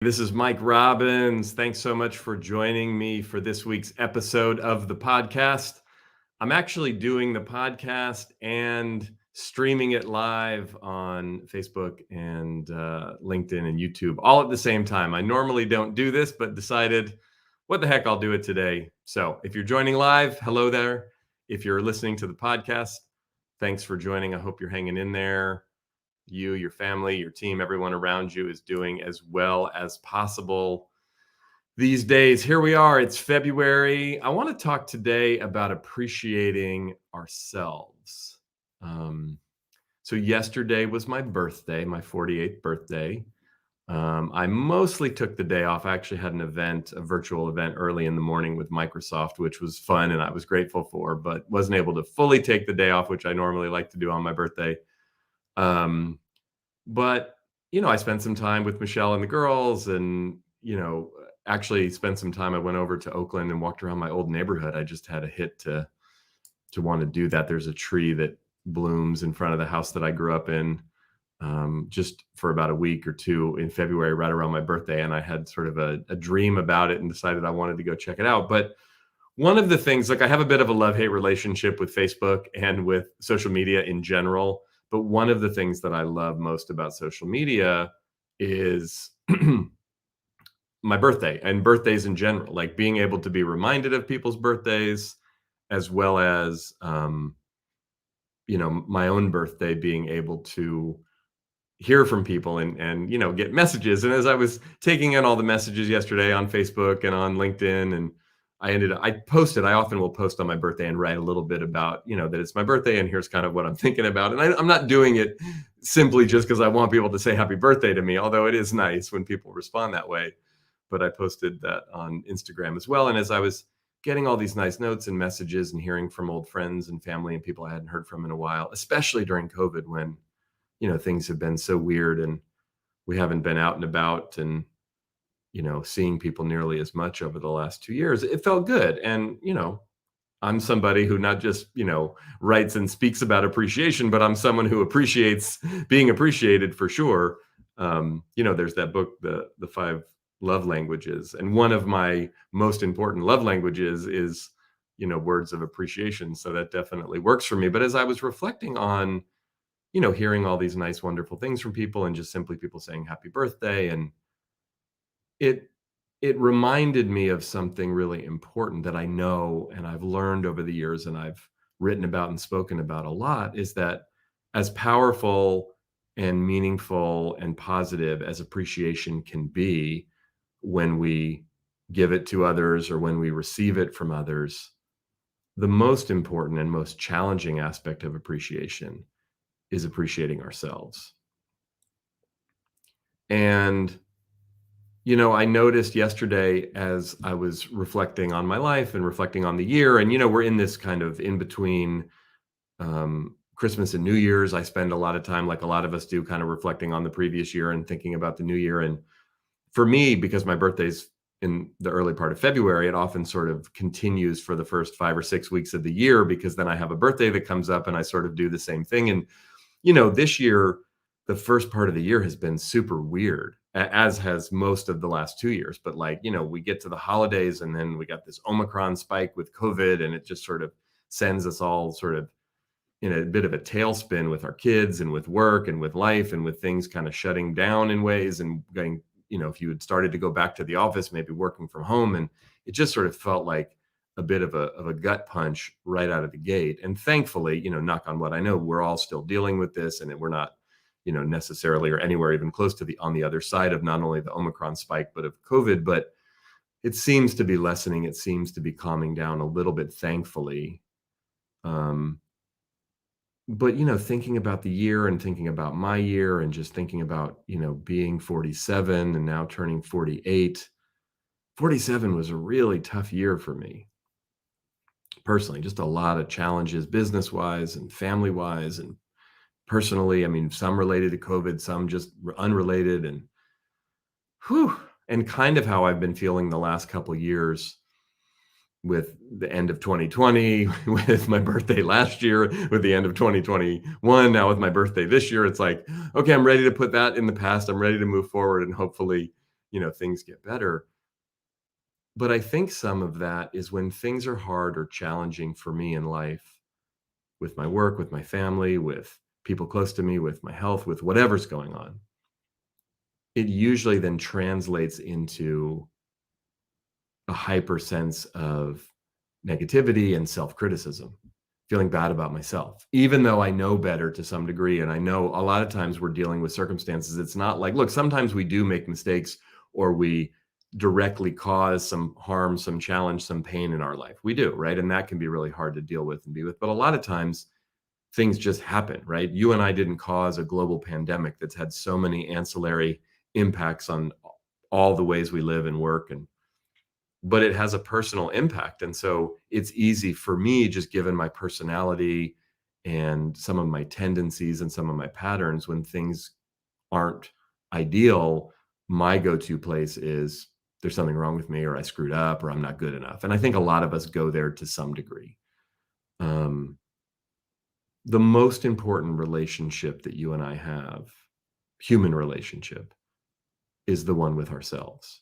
This is Mike Robbins. Thanks so much for joining me for this week's episode of the podcast. I'm actually doing the podcast and streaming it live on Facebook and LinkedIn and YouTube all at the same time. I normally don't do this, but decided, what the heck, I'll do it today. So if you're joining live, hello there. If you're listening to the podcast, thanks for joining. I hope you're hanging in there. You, your family, your team, everyone around you is doing as well as possible these days. Here we are. It's February. I want to talk today about appreciating ourselves. So yesterday was my birthday, my 48th birthday. I mostly took the day off. I actually had an event, a virtual event early in the morning with Microsoft, which was fun and I was grateful for, but wasn't able to fully take the day off, which I normally like to do on my birthday. But, I spent some time with Michelle and the girls and, actually spent some time. I went over to Oakland and walked around my old neighborhood. I just had a hit to want to do that. There's a tree that blooms in front of the house that I grew up in, just for about a week or two in February, right around my birthday. And I had sort of a dream about it and decided I wanted to go check it out. But one of the things, like, I have a bit of a love-hate relationship with Facebook and with social media in general. But one of the things that I love most about social media is my birthday and birthdays in general, like being able to be reminded of people's birthdays, as well as, my own birthday, being able to hear from people and get messages. And as I was taking in all the messages yesterday on Facebook and on LinkedIn, and I often will post on my birthday and write a little bit about, that it's my birthday and here's kind of what I'm thinking about. And I'm not doing it simply just because I want people to say happy birthday to me, although it is nice when people respond that way. But I posted that on Instagram as well. And as I was getting all these nice notes and messages and hearing from old friends and family and people I hadn't heard from in a while, especially during COVID when, things have been so weird and we haven't been out and about and, seeing people nearly as much over the last 2 years, it felt good. And, I'm somebody who not just, writes and speaks about appreciation, but I'm someone who appreciates being appreciated for sure. There's that book, the 5 love languages. And one of my most important love languages is, words of appreciation. So that definitely works for me. But as I was reflecting on, hearing all these nice, wonderful things from people and just simply people saying happy birthday, and it reminded me of something really important that I know and I've learned over the years and I've written about and spoken about a lot, is that as powerful and meaningful and positive as appreciation can be when we give it to others or when we receive it from others, the most important and most challenging aspect of appreciation is appreciating ourselves. And I noticed yesterday as I was reflecting on my life and reflecting on the year, and, we're in this kind of in between Christmas and New Year's. I spend a lot of time, like a lot of us do, kind of reflecting on the previous year and thinking about the new year. And for me, because my birthday's in the early part of February, it often sort of continues for the first 5 or 6 weeks of the year, because then I have a birthday that comes up and I sort of do the same thing. And, this year, the first part of the year has been super weird, as has most of the last 2 years. But we get to the holidays and then we got this Omicron spike with COVID, and it just sort of sends us all sort of in a bit of a tailspin with our kids and with work and with life and with things kind of shutting down in ways and going, if you had started to go back to the office, maybe working from home. And it just sort of felt like a bit of a gut punch right out of the gate. And thankfully, knock on wood, I know we're all still dealing with this, and we're not, necessarily or anywhere even close to on the other side of not only the Omicron spike, but of COVID. But it seems to be lessening. It seems to be calming down a little bit, thankfully. But, thinking about the year and thinking about my year and just thinking about, being 47 and now turning 48, 47 was a really tough year for me. Personally, just a lot of challenges, business-wise and family-wise and personally. I mean, some related to COVID, some just unrelated, and kind of how I've been feeling the last couple of years, with the end of 2020, with my birthday last year, with the end of 2021, now with my birthday this year. It's like, okay, I'm ready to put that in the past. I'm ready to move forward and hopefully, things get better. But I think some of that is when things are hard or challenging for me in life, with my work, with my family, with people close to me, with my health, with whatever's going on, it usually then translates into a hyper sense of negativity and self-criticism, feeling bad about myself, even though I know better to some degree. And I know a lot of times we're dealing with circumstances. It's not like, look, sometimes we do make mistakes or we directly cause some harm, some challenge, some pain in our life. We do, right? And that can be really hard to deal with and be with. But a lot of times things just happen, right? You and I didn't cause a global pandemic that's had so many ancillary impacts on all the ways we live and work, and but it has a personal impact. And so it's easy for me, just given my personality and some of my tendencies and some of my patterns, when things aren't ideal, my go-to place is there's something wrong with me, or I screwed up, or I'm not good enough. And I think a lot of us go there to some degree. Um, the most important relationship that you and I have, human relationship, is the one with ourselves.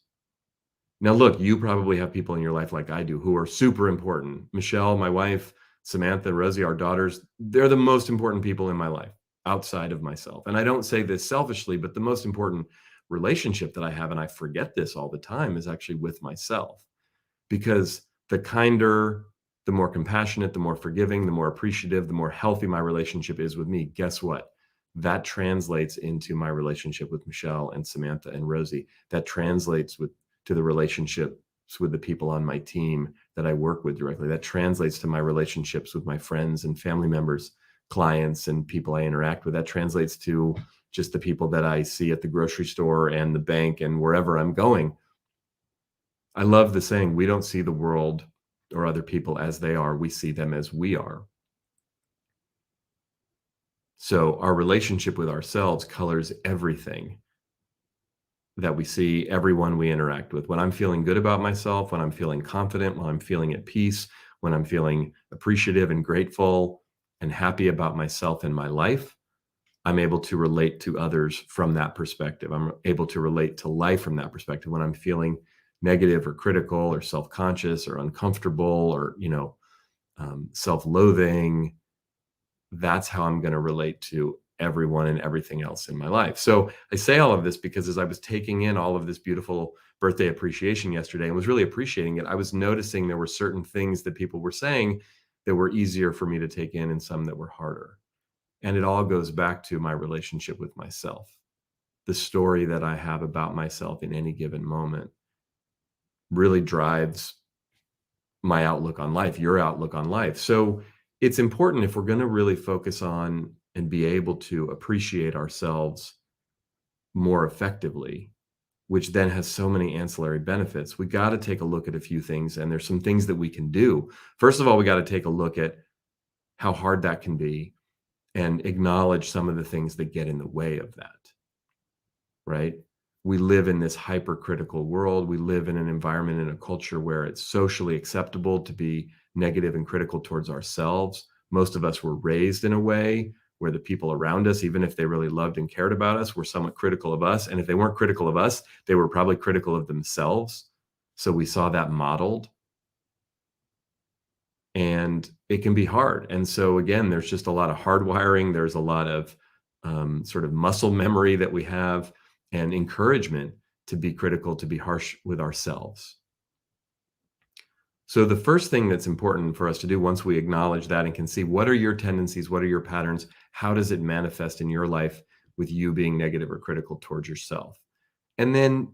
Now, look, you probably have people in your life like I do who are super important. Michelle, my wife, Samantha, Rosie, our daughters, they're the most important people in my life outside of myself. And I don't say this selfishly, but the most important relationship that I have, and I forget this all the time, is actually with myself. Because the kinder, the more compassionate, the more forgiving, the more appreciative, the more healthy my relationship is with me, guess what? That translates into my relationship with Michelle and Samantha and Rosie. That translates to the relationships with the people on my team that I work with directly. That translates to my relationships with my friends and family members, clients, and people I interact with. That translates to just the people that I see at the grocery store and the bank and wherever I'm going. I love the saying, we don't see the world or other people as they are, we see them as we are. So our relationship with ourselves colors everything that we see, everyone we interact with. When I'm feeling good about myself, when I'm feeling confident, when I'm feeling at peace, when I'm feeling appreciative and grateful and happy about myself and my life, I'm able to relate to others from that perspective. I'm able to relate to life from that perspective. When I'm feeling negative or critical or self-conscious or uncomfortable or, self-loathing, that's how I'm going to relate to everyone and everything else in my life. So I say all of this because as I was taking in all of this beautiful birthday appreciation yesterday and was really appreciating it, I was noticing there were certain things that people were saying that were easier for me to take in and some that were harder. And it all goes back to my relationship with myself. The story that I have about myself in any given moment really drives my outlook on life, your outlook on life. So it's important, if we're going to really focus on and be able to appreciate ourselves more effectively, which then has so many ancillary benefits, we got to take a look at a few things. And there's some things that we can do. First of all, we got to take a look at how hard that can be and acknowledge some of the things that get in the way of that, right? We live in this hypercritical world. We live in an environment, in a culture where it's socially acceptable to be negative and critical towards ourselves. Most of us were raised in a way where the people around us, even if they really loved and cared about us, were somewhat critical of us. And if they weren't critical of us, they were probably critical of themselves. So we saw that modeled. And it can be hard. And so again, there's just a lot of hardwiring. There's a lot of sort of muscle memory that we have and encouragement to be critical, to be harsh with ourselves. So the first thing that's important for us to do once we acknowledge that and can see what are your tendencies, what are your patterns, how does it manifest in your life with you being negative or critical towards yourself? And then,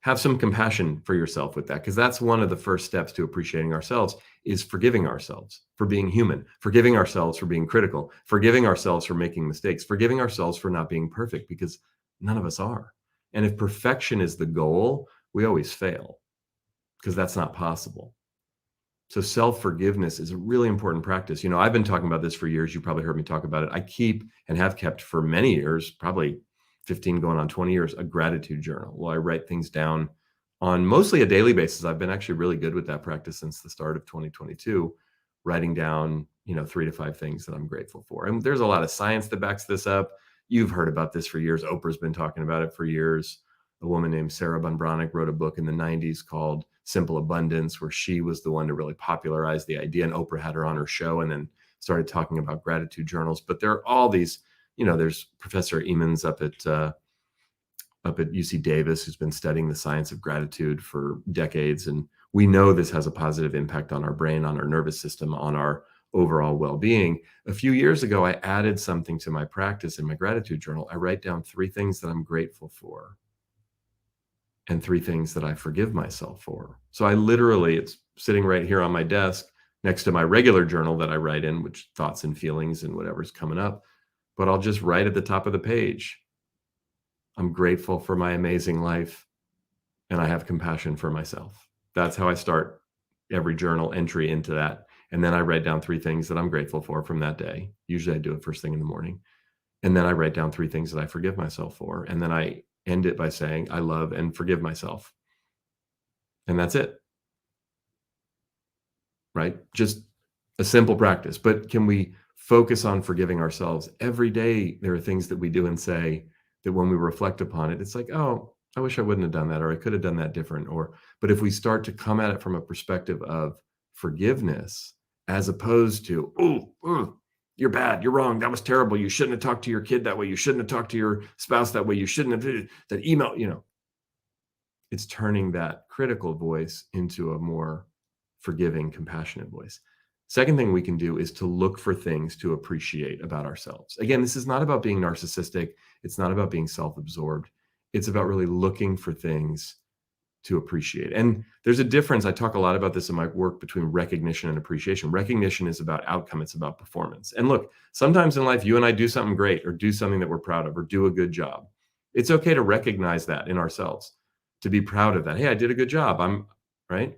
have some compassion for yourself with that, because that's one of the first steps to appreciating ourselves is forgiving ourselves for being human, forgiving ourselves for being critical, forgiving ourselves for making mistakes, forgiving ourselves for not being perfect, because none of us are. And if perfection is the goal, we always fail because that's not possible. So self-forgiveness is a really important practice. I've been talking about this for years. You probably heard me talk about it. I keep and have kept for many years, probably 15 going on 20 years, a gratitude journal. Well, I write things down on mostly a daily basis. I've been actually really good with that practice since the start of 2022, writing down, 3 to 5 things that I'm grateful for. And there's a lot of science that backs this up. You've heard about this for years. Oprah's been talking about it for years. a woman named Sarah Bunbronick wrote a book in the 90s called Simple Abundance, where she was the one to really popularize the idea. And Oprah had her on her show and then started talking about gratitude journals. But there are all these, there's Professor Emmons up at UC Davis, who's been studying the science of gratitude for decades. And we know this has a positive impact on our brain, on our nervous system, on our overall well-being. A few years ago, I added something to my practice in my gratitude journal. I write down 3 things that I'm grateful for and 3 things that I forgive myself for. So I literally, it's sitting right here on my desk next to my regular journal that I write in, which thoughts and feelings and whatever's coming up. But I'll just write at the top of the page, I'm grateful for my amazing life and I have compassion for myself. That's how I start every journal entry into that. And then I write down 3 things that I'm grateful for from that day. Usually I do it first thing in the morning. And then I write down 3 things that I forgive myself for. And then I end it by saying, I love and forgive myself. And that's it. Right? Just a simple practice. But can we focus on forgiving ourselves? Every day, there are things that we do and say that when we reflect upon it, it's like, oh, I wish I wouldn't have done that, or I could have done that different. But if we start to come at it from a perspective of forgiveness, as opposed to, oh, you're bad, you're wrong, that was terrible, you shouldn't have talked to your kid that way, you shouldn't have talked to your spouse that way, you shouldn't have that email, it's turning that critical voice into a more forgiving, compassionate voice. Second thing we can do is to look for things to appreciate about ourselves. Again, this is not about being narcissistic. It's not about being self-absorbed. It's about really looking for things to appreciate. And there's a difference. I talk a lot about this in my work between recognition and appreciation. Recognition is about outcome. It's about performance. And look, sometimes in life, you and I do something great or do something that we're proud of or do a good job. It's okay to recognize that in ourselves, to be proud of that. Hey, I did a good job. Right.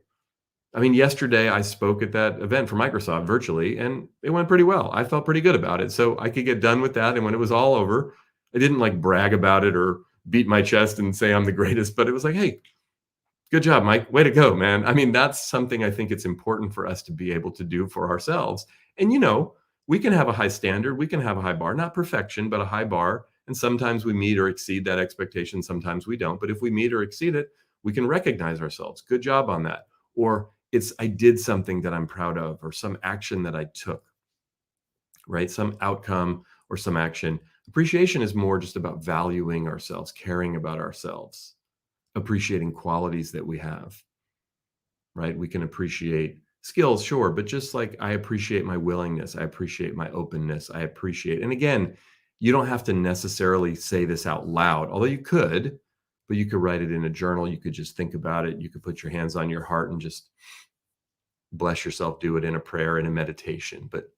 I mean, yesterday I spoke at that event for Microsoft virtually, and it went pretty well. I felt pretty good about it. So I could get done with that. And when it was all over, I didn't like brag about it or beat my chest and say I'm the greatest, but it was like, hey, good job, Mike. Way to go, man. I mean, that's something I think it's important for us to be able to do for ourselves. And, we can have a high standard. We can have a high bar, not perfection, but a high bar. And sometimes we meet or exceed that expectation. Sometimes we don't. But if we meet or exceed it, we can recognize ourselves. Good job on that. Or I did something that I'm proud of, or some action that I took, right? Some outcome or some action. Appreciation is more just about valuing ourselves, caring about ourselves, appreciating qualities that we have, right? We can appreciate skills, sure, but just like I appreciate my willingness, I appreciate my openness, and again, you don't have to necessarily say this out loud, although you could, but you could write it in a journal. You could just think about it. You could put your hands on your heart and just bless yourself, do it in a prayer, in a meditation, but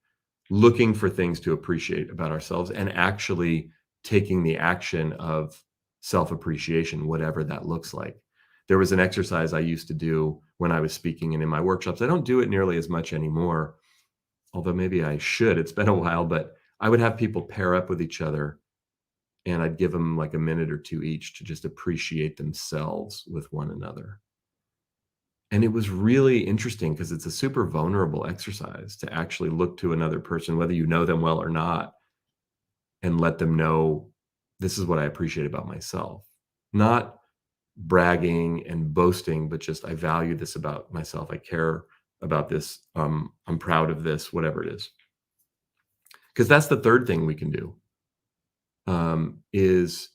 looking for things to appreciate about ourselves and actually taking the action of self-appreciation, whatever that looks like. There was an exercise I used to do when I was speaking and in my workshops. I don't do it nearly as much anymore, although maybe I should. It's been a while, but I would have people pair up with each other and I'd give them like a minute or 2 each to just appreciate themselves with one another. And it was really interesting because it's a super vulnerable exercise to actually look to another person, whether you know them well or not, and let them know, this is what I appreciate about myself. Not bragging and boasting, but just, I value this about myself. I care about this. I'm proud of this, whatever it is. Because that's the third thing we can do, is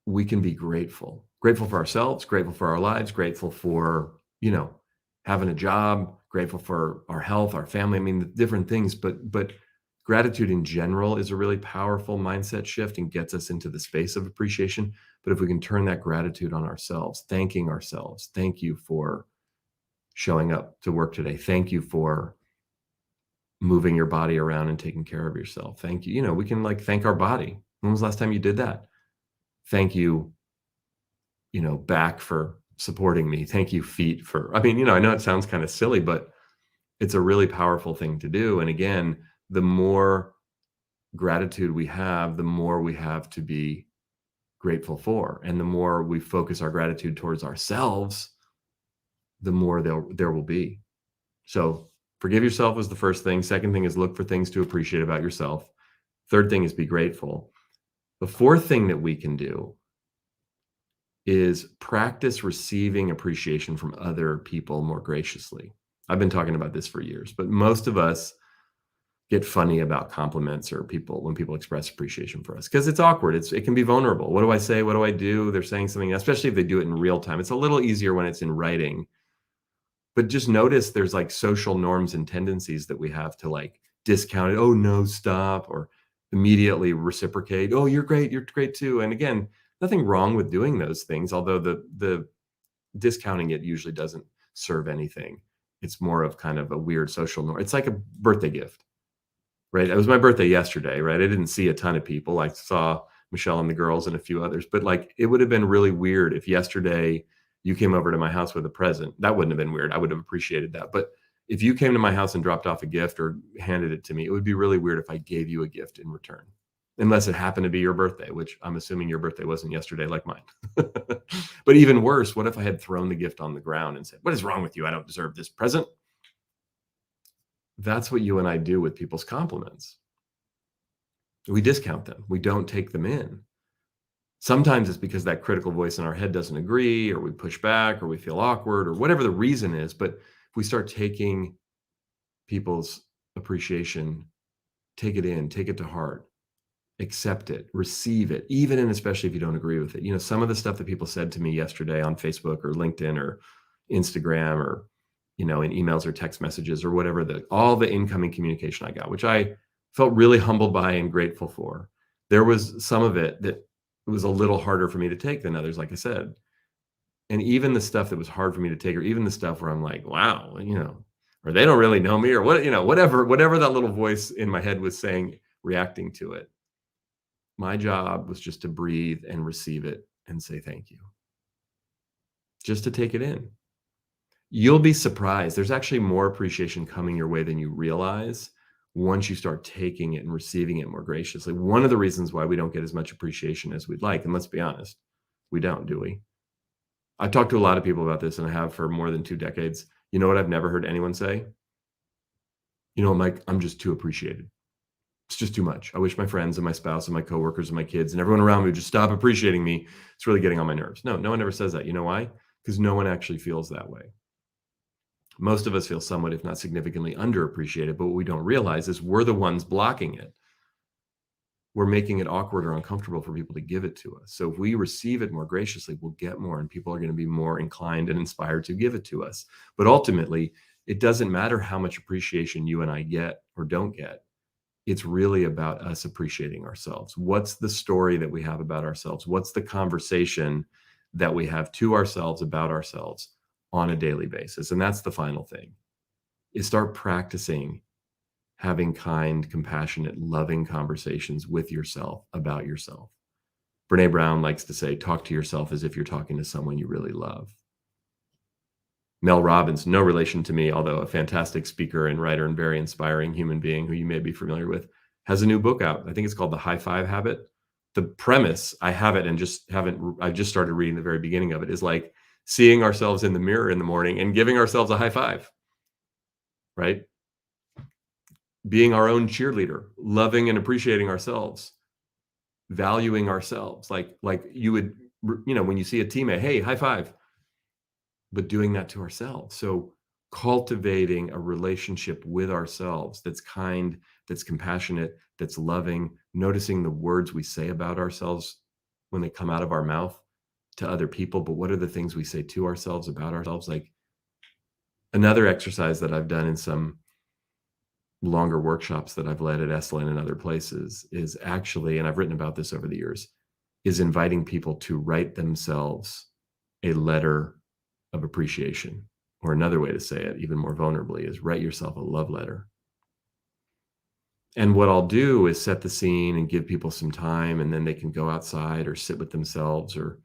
we can be grateful for ourselves, grateful for our lives, grateful for, having a job, grateful for our health, our family. I mean, the different things, but gratitude in general is a really powerful mindset shift and gets us into the space of appreciation. But if we can turn that gratitude on ourselves, thanking ourselves, thank you for showing up to work today. Thank you for moving your body around and taking care of yourself. Thank you. We can thank our body. When was the last time you did that? Thank you, back for supporting me. Thank you, feet, for, I know it sounds kind of silly, but it's a really powerful thing to do. And again, the more gratitude we have, the more we have to be grateful for. And the more we focus our gratitude towards ourselves, the more there will be. So forgive yourself was the first thing. Second thing is look for things to appreciate about yourself. Third thing is be grateful. The fourth thing that we can do is practice receiving appreciation from other people more graciously. I've been talking about this for years, but most of us get funny about compliments or when people express appreciation for us because it's awkward. It can be vulnerable. What do I say? What do I do? They're saying something, especially if they do it in real time. It's a little easier when it's in writing, but just notice there's like social norms and tendencies that we have to like discount it. Oh no, stop, or immediately reciprocate. Oh, you're great too. And again, nothing wrong with doing those things, although the discounting it usually doesn't serve anything. It's more of kind of a weird social norm. It's like a birthday gift, right? It was my birthday yesterday, right? I didn't see a ton of people. I saw Michelle and the girls and a few others, but like it would have been really weird if yesterday you came over to my house with a present. That wouldn't have been weird. I would have appreciated that. But if you came to my house and dropped off a gift or handed it to me, it would be really weird if I gave you a gift in return. Unless it happened to be your birthday, which I'm assuming your birthday wasn't yesterday like mine. But even worse, what if I had thrown the gift on the ground and said, "What is wrong with you? I don't deserve this present." That's what you and I do with people's compliments. We discount them. We don't take them in. Sometimes it's because that critical voice in our head doesn't agree, or we push back, or we feel awkward, or whatever the reason is. But if we start taking people's appreciation, take it in, take it to heart, accept it, receive it, even and especially if you don't agree with it. You know, some of the stuff that people said to me yesterday on Facebook or LinkedIn or Instagram or, in emails or text messages or whatever, all the incoming communication I got, which I felt really humbled by and grateful for. There was some of it that was a little harder for me to take than others, like I said. And even the stuff that was hard for me to take, or even the stuff where I'm like, wow, or they don't really know me, or whatever that little voice in my head was saying, reacting to it. My job was just to breathe and receive it and say thank you. Just to take it in. You'll be surprised. There's actually more appreciation coming your way than you realize once you start taking it and receiving it more graciously. One of the reasons why we don't get as much appreciation as we'd like, and let's be honest, we don't, do we? I've talked to a lot of people about this, and I have for more than 2 decades. You know what I've never heard anyone say? Mike, I'm just too appreciated. It's just too much. I wish my friends and my spouse and my coworkers and my kids and everyone around me would just stop appreciating me. It's really getting on my nerves. No one ever says that. You know why? Because no one actually feels that way. Most of us feel somewhat, if not significantly, underappreciated, but what we don't realize is we're the ones blocking it. We're making it awkward or uncomfortable for people to give it to us. So if we receive it more graciously, we'll get more, and people are going to be more inclined and inspired to give it to us. But ultimately, it doesn't matter how much appreciation you and I get or don't get. It's really about us appreciating ourselves. What's the story that we have about ourselves? What's the conversation that we have to ourselves about ourselves on a daily basis? And that's the final thing, is start practicing having kind, compassionate, loving conversations with yourself about yourself. Brene Brown likes to say, talk to yourself as if you're talking to someone you really love. Mel Robbins, no relation to me, although a fantastic speaker and writer and very inspiring human being who you may be familiar with, has a new book out. I think it's called The High Five Habit. The premise, I have it and I just started reading the very beginning of it, is like seeing ourselves in the mirror in the morning and giving ourselves a high five, right? Being our own cheerleader, loving and appreciating ourselves, valuing ourselves, like you would, when you see a teammate, hey, high five, but doing that to ourselves. So cultivating a relationship with ourselves that's kind, that's compassionate, that's loving, noticing the words we say about ourselves when they come out of our mouth to other people, but what are the things we say to ourselves about ourselves? Like, another exercise that I've done in some longer workshops that I've led at Esalen and other places is actually, and I've written about this over the years, is inviting people to write themselves a letter of appreciation. Or another way to say it, even more vulnerably, is write yourself a love letter. And what I'll do is set the scene and give people some time, and then they can go outside or sit with themselves, or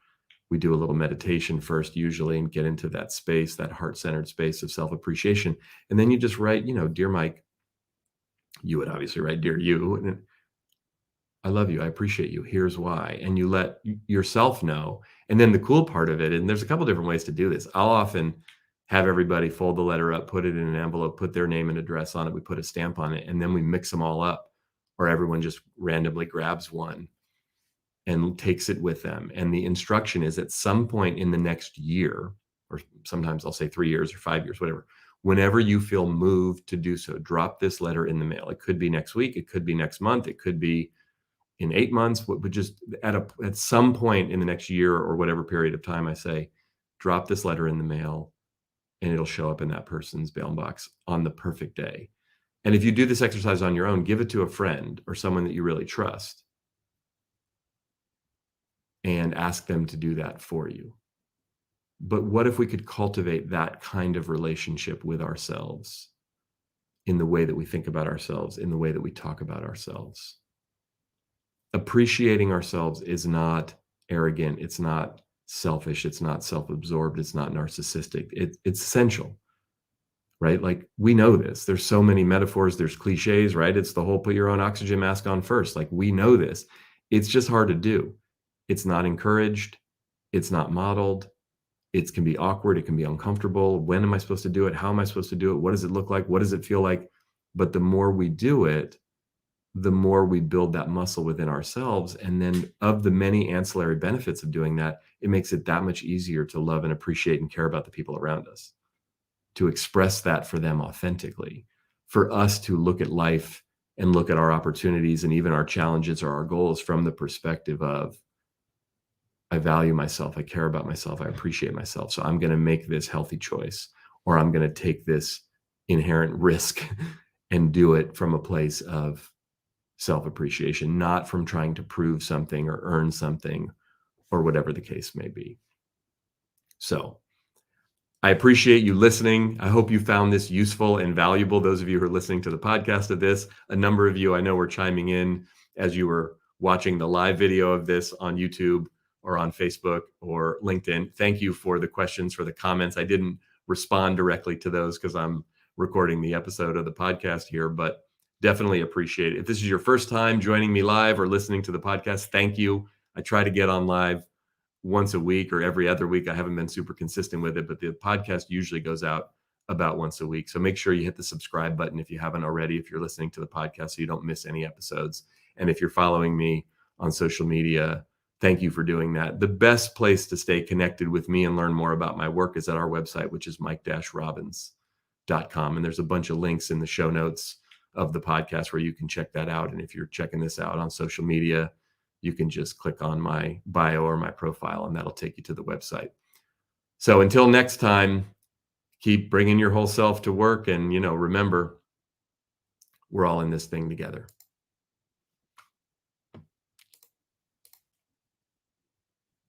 we do a little meditation first usually and get into that space, that heart-centered space of self-appreciation. And then you just write, dear Mike, you would obviously write, dear you, and I love you, I appreciate you, here's why. And you let yourself know. And then the cool part of it, and there's a couple different ways to do this. I'll often have everybody fold the letter up, put it in an envelope, put their name and address on it. We put a stamp on it, and then we mix them all up, or everyone just randomly grabs one. and takes it with them. And the instruction is at some point in the next year, or sometimes I'll say 3 years or 5 years, whatever, whenever you feel moved to do so, drop this letter in the mail. It could be next week, it could be next month, it could be in 8 months, but just at some point in the next year or whatever period of time, I say, drop this letter in the mail and it'll show up in that person's mailbox on the perfect day. And if you do this exercise on your own, give it to a friend or someone that you really trust and ask them to do that for you. But what if we could cultivate that kind of relationship with ourselves in the way that we think about ourselves, in the way that we talk about ourselves? Appreciating ourselves is not arrogant, it's not selfish, it's not self-absorbed, it's not narcissistic. It's essential, right? Like, we know this. There's so many metaphors, there's cliches, right? It's the whole put your own oxygen mask on first. Like, we know this. It's just hard to do. It's not encouraged. It's not modeled. It can be awkward. It can be uncomfortable. When am I supposed to do it? How am I supposed to do it? What does it look like? What does it feel like? But the more we do it, the more we build that muscle within ourselves. And then, of the many ancillary benefits of doing that, it makes it that much easier to love and appreciate and care about the people around us, to express that for them authentically, for us to look at life and look at our opportunities and even our challenges or our goals from the perspective of, I value myself, I care about myself, I appreciate myself. So I'm going to make this healthy choice, or I'm going to take this inherent risk and do it from a place of self-appreciation, not from trying to prove something or earn something or whatever the case may be. So I appreciate you listening. I hope you found this useful and valuable. Those of you who are listening to the podcast of this, a number of you I know were chiming in as you were watching the live video of this on YouTube or on Facebook or LinkedIn. Thank you for the questions, for the comments. I didn't respond directly to those because I'm recording the episode of the podcast here, but definitely appreciate it. If this is your first time joining me live or listening to the podcast, thank you. I try to get on live once a week or every other week. I haven't been super consistent with it, but the podcast usually goes out about once a week. So make sure you hit the subscribe button if you haven't already, if you're listening to the podcast, so you don't miss any episodes. And if you're following me on social media, thank you for doing that. The best place to stay connected with me and learn more about my work is at our website, which is mike-robbins.com. And there's a bunch of links in the show notes of the podcast where you can check that out. And if you're checking this out on social media, you can just click on my bio or my profile, and that'll take you to the website. So until next time, keep bringing your whole self to work. And, remember, we're all in this thing together.